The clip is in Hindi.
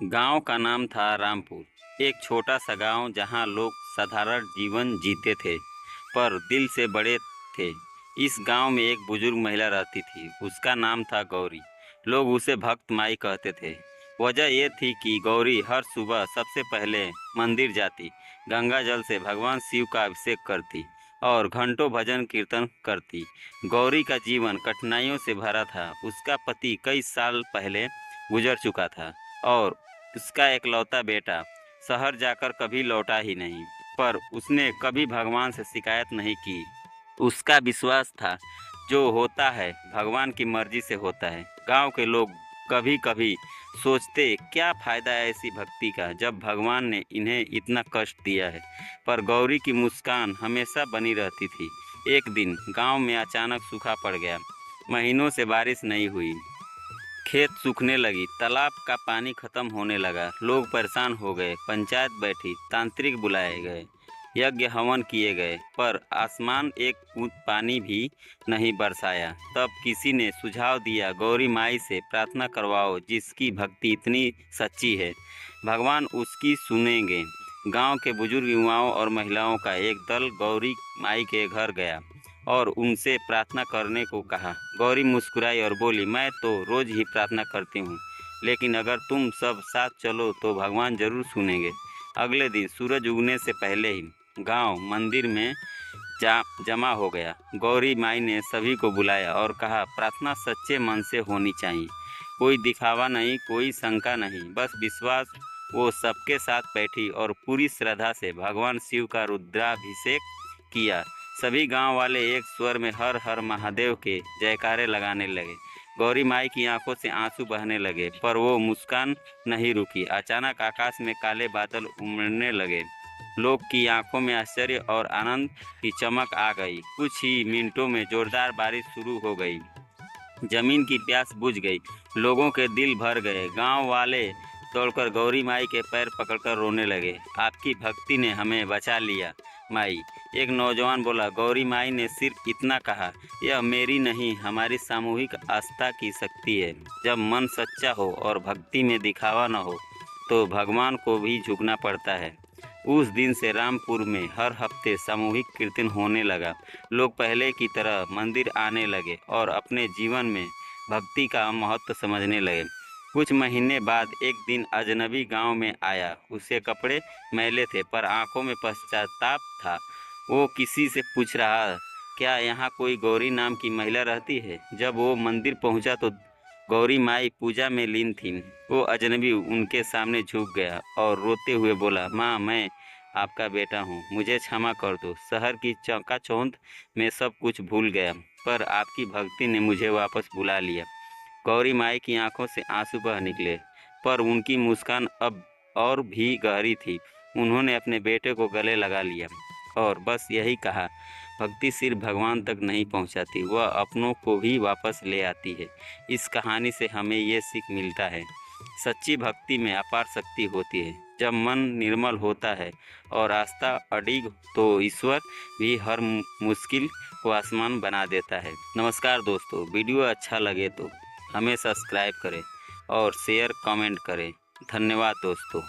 गांव का नाम था रामपुर। एक छोटा सा गांव जहां लोग साधारण जीवन जीते थे पर दिल से बड़े थे। इस गांव में एक बुजुर्ग महिला रहती थी। उसका नाम था गौरी। लोग उसे भक्त माई कहते थे। वजह यह थी कि गौरी हर सुबह सबसे पहले मंदिर जाती, गंगा जल से भगवान शिव का अभिषेक करती और घंटों भजन कीर्तन करती। गौरी का जीवन कठिनाइयों से भरा था। उसका पति कई साल पहले गुजर चुका था और उसका इकलौता बेटा शहर जाकर कभी लौटा ही नहीं। पर उसने कभी भगवान से शिकायत नहीं की। उसका विश्वास था जो होता है भगवान की मर्जी से होता है। गांव के लोग कभी कभी सोचते क्या फायदा है ऐसी भक्ति का जब भगवान ने इन्हें इतना कष्ट दिया है। पर गौरी की मुस्कान हमेशा बनी रहती थी। एक दिन गांव में अचानक सूखा पड़ गया। महीनों से बारिश नहीं हुई। खेत सूखने लगी, तालाब का पानी खत्म होने लगा। लोग परेशान हो गए। पंचायत बैठी, तांत्रिक बुलाए गए, यज्ञ हवन किए गए, पर आसमान एक बूंद पानी भी नहीं बरसाया। तब किसी ने सुझाव दिया, गौरी माई से प्रार्थना करवाओ, जिसकी भक्ति इतनी सच्ची है भगवान उसकी सुनेंगे। गांव के बुजुर्ग, युवाओं और महिलाओं का एक दल गौरी माई के घर गया और उनसे प्रार्थना करने को कहा। गौरी मुस्कुराई और बोली, मैं तो रोज ही प्रार्थना करती हूँ, लेकिन अगर तुम सब साथ चलो तो भगवान जरूर सुनेंगे। अगले दिन सूरज उगने से पहले ही गांव मंदिर में जमा हो गया। गौरी माई ने सभी को बुलाया और कहा, प्रार्थना सच्चे मन से होनी चाहिए। कोई दिखावा नहीं, कोई शंका नहीं, बस विश्वास। वो सबके साथ बैठी और पूरी श्रद्धा से भगवान शिव का रुद्राभिषेक किया। सभी गांव वाले एक स्वर में हर हर महादेव के जयकारे लगाने लगे। गौरी माई की आंखों से आंसू बहने लगे, पर वो मुस्कान नहीं रुकी। अचानक आकाश में काले बादल उमड़ने लगे। लोग की आंखों में आश्चर्य और आनंद की चमक आ गई। कुछ ही मिनटों में जोरदार बारिश शुरू हो गई। जमीन की प्यास बुझ गई। लोगों के दिल भर गए। गांव वाले दौड़कर गौरी माई के पैर पकड़कर रोने लगे। आपकी भक्ति ने हमें बचा लिया माई। एक नौजवान बोला। गौरी माई ने सिर्फ इतना कहा, यह मेरी नहीं, हमारी सामूहिक आस्था की शक्ति है। जब मन सच्चा हो और भक्ति में दिखावा न हो तो भगवान को भी झुकना पड़ता है। उस दिन से रामपुर में हर हफ्ते सामूहिक कीर्तन होने लगा। लोग पहले की तरह मंदिर आने लगे और अपने जीवन में भक्ति का महत्व समझने लगे। कुछ महीने बाद एक दिन अजनबी गांव में आया। उसके कपड़े मैले थे पर आंखों में पश्चाताप था। वो किसी से पूछ रहा, क्या यहाँ कोई गौरी नाम की महिला रहती है? जब वो मंदिर पहुँचा तो गौरी माई पूजा में लीन थी। वो अजनबी उनके सामने झुक गया और रोते हुए बोला, माँ, मैं आपका बेटा हूँ, मुझे क्षमा कर दो। शहर की चकाचौंध में सब कुछ भूल गया, पर आपकी भक्ति ने मुझे वापस बुला लिया। गौरी माई की आंखों से आंसू बह निकले, पर उनकी मुस्कान अब और भी गहरी थी। उन्होंने अपने बेटे को गले लगा लिया और बस यही कहा, भक्ति सिर्फ भगवान तक नहीं पहुंचाती, वह अपनों को भी वापस ले आती है। इस कहानी से हमें ये सीख मिलता है, सच्ची भक्ति में अपार शक्ति होती है। जब मन निर्मल होता है और आस्था अडिग तो ईश्वर भी हर मुश्किल को आसान बना देता है। नमस्कार दोस्तों, वीडियो अच्छा लगे तो हमें सब्सक्राइब करें और शेयर कमेंट करें। धन्यवाद दोस्तों।